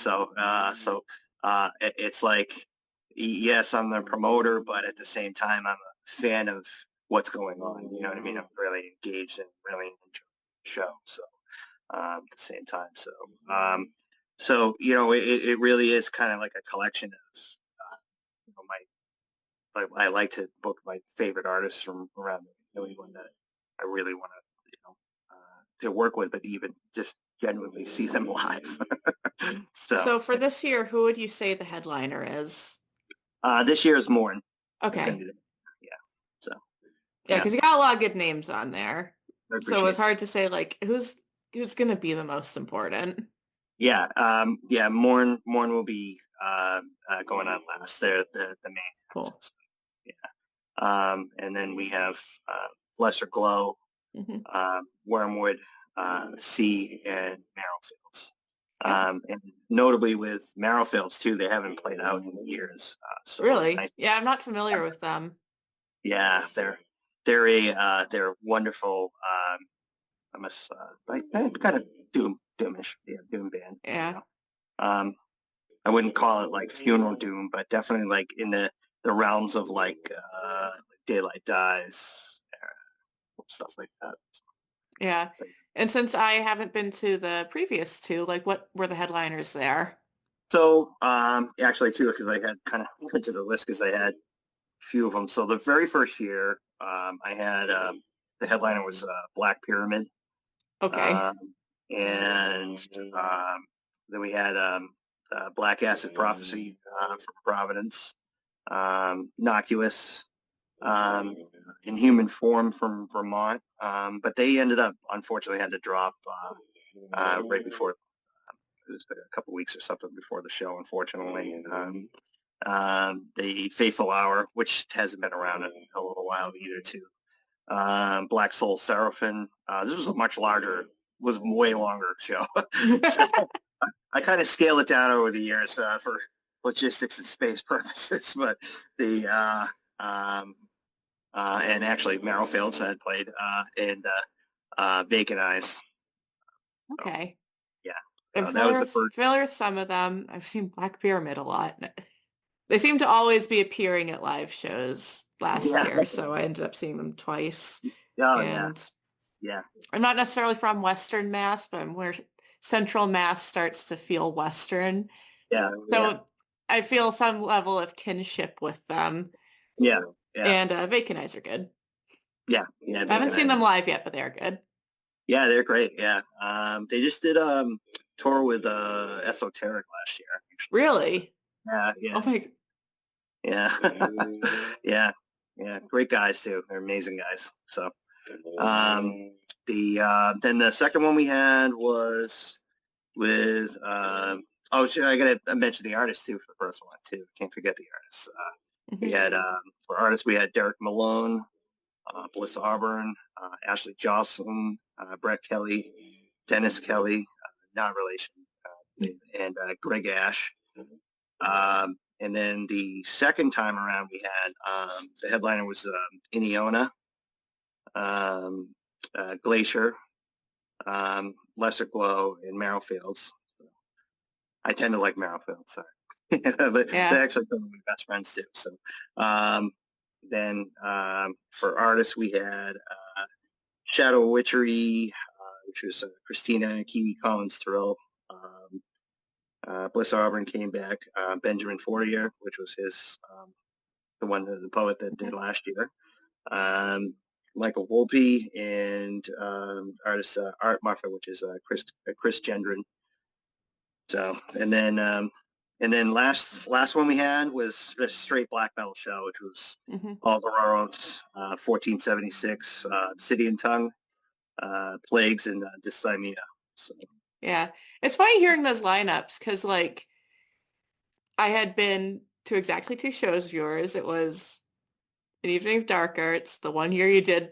[SPEAKER 2] It's like, yes, I'm the promoter, but at the same time, I'm a fan of what's going on. You know what I mean? I'm really engaged and really enjoy the show. So at the same time, it really is kind of like a collection of my. I like to book my favorite artists from around New England that I really want to work with, but even just genuinely see them live. So
[SPEAKER 1] so for this year, who would you say the headliner is?
[SPEAKER 2] this year is Morn. It's going
[SPEAKER 1] Okay,
[SPEAKER 2] to be yeah. So
[SPEAKER 1] yeah,
[SPEAKER 2] yeah,
[SPEAKER 1] because you got a lot of good names on there,
[SPEAKER 2] I
[SPEAKER 1] so it was
[SPEAKER 2] appreciate it.
[SPEAKER 1] hard to say like who's gonna be the most important.
[SPEAKER 2] Yeah. Morn will be going on last. They're the main
[SPEAKER 1] Cool.
[SPEAKER 2] actors. Yeah. And then we have Lesser Glow,
[SPEAKER 1] Hmm.
[SPEAKER 2] Wormwood, Sea, and Marrowfields.
[SPEAKER 1] Yeah,
[SPEAKER 2] And notably with Marrowfields too, they haven't played out in years, so it's nice.
[SPEAKER 1] really. Yeah, I'm not familiar with them.
[SPEAKER 2] Yeah, they're wonderful. I'm a like kind of doomish, yeah, doom band.
[SPEAKER 1] Yeah.
[SPEAKER 2] Um, I wouldn't call it like funeral doom, but definitely like in the realms of like Daylight Dies, stuff like that.
[SPEAKER 1] Yeah. And since I haven't been to the previous two, like what were the headliners there?
[SPEAKER 2] So actually too, because I had kind of went to the list because I had a few of them. So the very first year, I had the headliner was Black Pyramid,
[SPEAKER 1] Okay.
[SPEAKER 2] um, and then we had Black Acid Prophecy from Providence, Innocuous, um, in human form from Vermont, but they ended up unfortunately had to drop right before it was a couple weeks or something before the show, unfortunately. The Faithful Hour, which hasn't been around in a little while either, too. Black Soul Seraphim. This was a much larger, was way longer show. So I kind of scale it down over the years for logistics and space purposes, but the and actually Marrowfields had played and Vacant Eyes. So
[SPEAKER 1] Okay.
[SPEAKER 2] yeah,
[SPEAKER 1] I'm
[SPEAKER 2] that was the first.
[SPEAKER 1] familiar with some of them. I've seen Black Pyramid a lot. They seem to always be appearing at live shows last
[SPEAKER 2] Yeah.
[SPEAKER 1] year, so I ended up seeing them twice.
[SPEAKER 2] Oh yeah.
[SPEAKER 1] And
[SPEAKER 2] Yeah.
[SPEAKER 1] I'm not necessarily from Western Mass, but I'm where Central Mass starts to feel Western.
[SPEAKER 2] Yeah. Yeah.
[SPEAKER 1] So I feel some level of kinship with them.
[SPEAKER 2] Yeah. Yeah.
[SPEAKER 1] And Vacant Eyes are good.
[SPEAKER 2] Yeah. Yeah.
[SPEAKER 1] I haven't
[SPEAKER 2] Vacant
[SPEAKER 1] seen
[SPEAKER 2] Eyes.
[SPEAKER 1] them live yet, but they are good.
[SPEAKER 2] Yeah, they're great. Yeah. They just did tour with Esoteric last year, actually.
[SPEAKER 1] Really?
[SPEAKER 2] Yeah.
[SPEAKER 1] Oh
[SPEAKER 2] Yeah.
[SPEAKER 1] my,
[SPEAKER 2] Yeah. Yeah. Yeah. Great guys too. They're amazing guys. So then the second one we had was with I gotta mention the artist too for the first one too. Can't forget the artists. We
[SPEAKER 1] mhm.
[SPEAKER 2] had for artists we had Derek Malone, Bliss Auburn, Ashley Jocelyn, Brett Kelly, Dennis Kelly, not relation, and Greg Ash. And then the second time around, we had the headliner was Iniona, um, Glacier, Lesser Glow, and Marrowfields. I tend to like Marrowfields, sorry. But
[SPEAKER 1] Yeah.
[SPEAKER 2] they're actually some of my best friends too. So then for artists, we had Shadow Witchery, which was Christina Kiwi Collins Thrill. Bliss Auburn came back. Benjamin Fourier, which was his the poet that did
[SPEAKER 1] Mhm.
[SPEAKER 2] last year. Um, Michael Volpe and artist Art Muffa, which is Chris Gendron. So and then last one we had was a straight black metal show, which was
[SPEAKER 1] Mhm.
[SPEAKER 2] Paul Guerrero's 1476 City and Tongue, Plagues and Dysthymia. So
[SPEAKER 1] Yeah. It's funny hearing those lineups because, like, I had been to exactly 2 shows of yours. It was An Evening of Dark Arts, the one year you did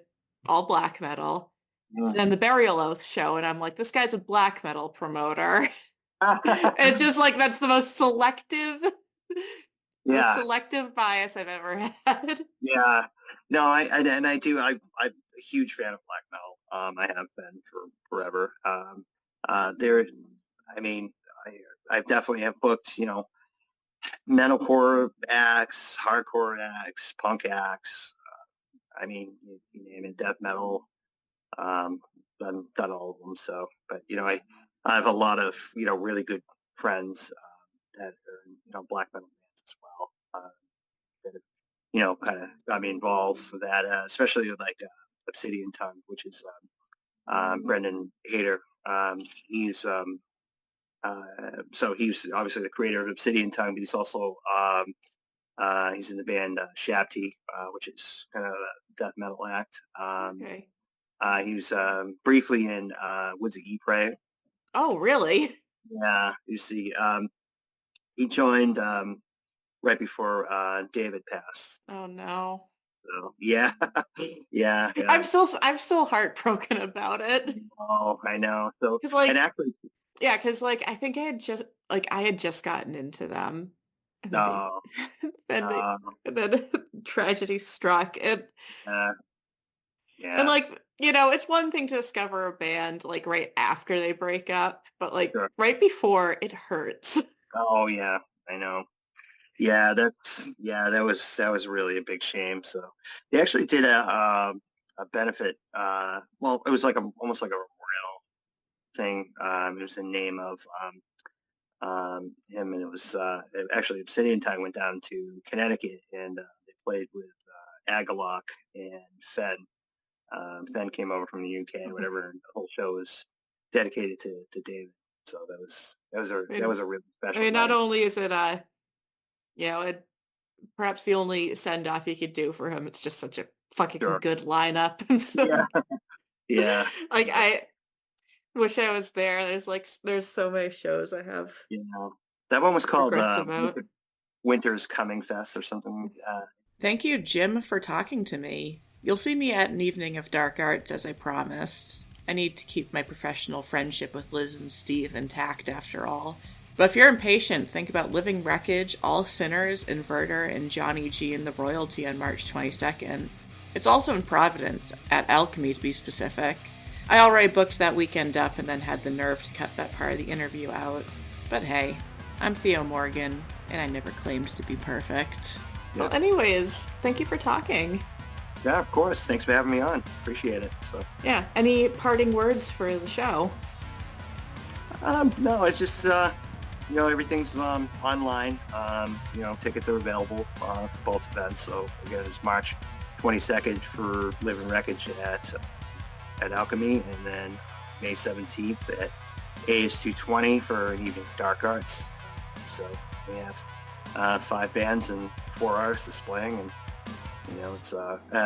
[SPEAKER 1] all black metal,
[SPEAKER 2] Mm.
[SPEAKER 1] and the Burial Oath show, and I'm like, "This guy's a black metal promoter." It's just like that's the
[SPEAKER 2] Yeah,
[SPEAKER 1] selective bias I've ever had.
[SPEAKER 2] yeah. No, and I do. I'm a huge fan of black metal. I have been for forever. There, I mean, I definitely have booked, metalcore acts, hardcore acts, punk acts. I mean, you name it, death metal. Um, done all of them. So, but I have a lot of really good friends that are black metal bands as well. That have, kind of got me involved with that, especially with like Obsidian Tongue, which is Brendan Hader. He's so he's obviously the creator of Obsidian Tongue, but he's also he's in the band Shabti, which is kind of a death metal act.
[SPEAKER 1] Okay.
[SPEAKER 2] He was briefly in Woods of Ypres.
[SPEAKER 1] Oh, really?
[SPEAKER 2] Yeah, you see, he joined right before David passed.
[SPEAKER 1] Oh, no.
[SPEAKER 2] So yeah, yeah, yeah.
[SPEAKER 1] I'm still heartbroken about it.
[SPEAKER 2] Oh, I know. So,
[SPEAKER 1] 'Cause,
[SPEAKER 2] and
[SPEAKER 1] like
[SPEAKER 2] actually,
[SPEAKER 1] yeah, 'cause, like, I think I had just gotten into them, and then they
[SPEAKER 2] no,
[SPEAKER 1] then they
[SPEAKER 2] uh,
[SPEAKER 1] and then tragedy struck,
[SPEAKER 2] uh,
[SPEAKER 1] and,
[SPEAKER 2] yeah,
[SPEAKER 1] like, it's one thing to discover a band, like, right after they break up, but, like,
[SPEAKER 2] sure.
[SPEAKER 1] right before, it hurts.
[SPEAKER 2] Oh, yeah, I know. That was really a big shame. So they actually did a benefit. Well, it was like almost like a memorial thing. It was the name of him, and it was actually Obsidian Time went down to Connecticut, and they played with Agalloch and Fenn. Fenn came over from the UK and
[SPEAKER 1] Mhm.
[SPEAKER 2] whatever. And the whole show was dedicated to David. So that
[SPEAKER 1] And,
[SPEAKER 2] was a really
[SPEAKER 1] I
[SPEAKER 2] special
[SPEAKER 1] mean, not
[SPEAKER 2] night.
[SPEAKER 1] only is it, it perhaps the only send off you could do for him, it's just such a fucking
[SPEAKER 2] Sure.
[SPEAKER 1] good lineup, and so
[SPEAKER 2] Yeah. Yeah.
[SPEAKER 1] like, I wish I was there. There's so many shows I have
[SPEAKER 2] That one was called
[SPEAKER 1] regrets about.
[SPEAKER 2] Winter's Coming Fest or something.
[SPEAKER 1] Thank you, Jim, for talking to me. You'll see me at An Evening of Dark Arts, as I promised. I need to keep my professional friendship with Liz and Steve intact, after all. But if you're impatient, think about Living Wreckage, All Sinners, Inverter, and Johnny G and the Royalty on March 22nd. It's also in Providence, at Alchemy to be specific. I already booked that weekend up and then had the nerve to cut that part of the interview out. But hey, I'm Theo Morgan, and I never claimed to be perfect.
[SPEAKER 2] Yeah.
[SPEAKER 1] Well, anyways, thank you for talking.
[SPEAKER 2] Yeah, of course. Thanks for having me on. Appreciate it. So,
[SPEAKER 1] Yeah, any parting words for the show?
[SPEAKER 2] no, it's just everything's online. Tickets are available for both events. So again, it's March 22nd for Living Wreckage at Alchemy, and then May 17th at AS220 for An Evening of Dark Arts. So we have 5 bands and 4 artists displaying, and it's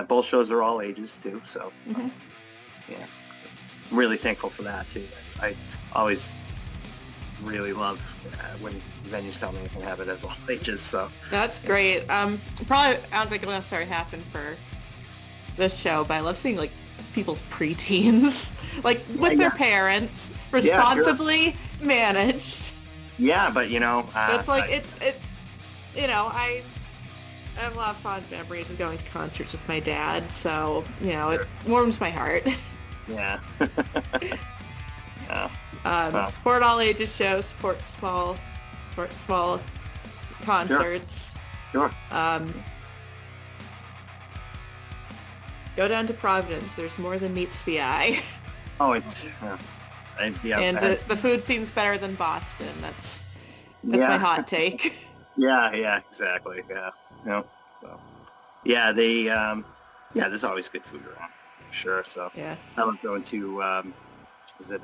[SPEAKER 2] both shows are all ages too. So
[SPEAKER 1] Mm-hmm.
[SPEAKER 2] yeah, I'm really thankful for that too. I always really love when venues tell me I can have it as all ages. So
[SPEAKER 1] That's great. Probably I don't think it'll necessarily happen for this show, but I love seeing like people's preteens, like with their
[SPEAKER 2] yeah,
[SPEAKER 1] parents,
[SPEAKER 2] yeah, sure.
[SPEAKER 1] responsibly managed.
[SPEAKER 2] Yeah, but
[SPEAKER 1] That's like I have a lot of fond memories of going to concerts with my dad, so it warms my heart.
[SPEAKER 2] yeah. Yeah. Well,
[SPEAKER 1] Support all ages shows, support small concerts.
[SPEAKER 2] sure.
[SPEAKER 1] Go down to Providence. There's more than meets the eye.
[SPEAKER 2] Oh, it's yeah,
[SPEAKER 1] And the food seems better than Boston. That's my
[SPEAKER 2] yeah,
[SPEAKER 1] hot take.
[SPEAKER 2] yeah, exactly. Yeah, so yeah, there's always good food around, for sure. So
[SPEAKER 1] Yeah.
[SPEAKER 2] I love going to is it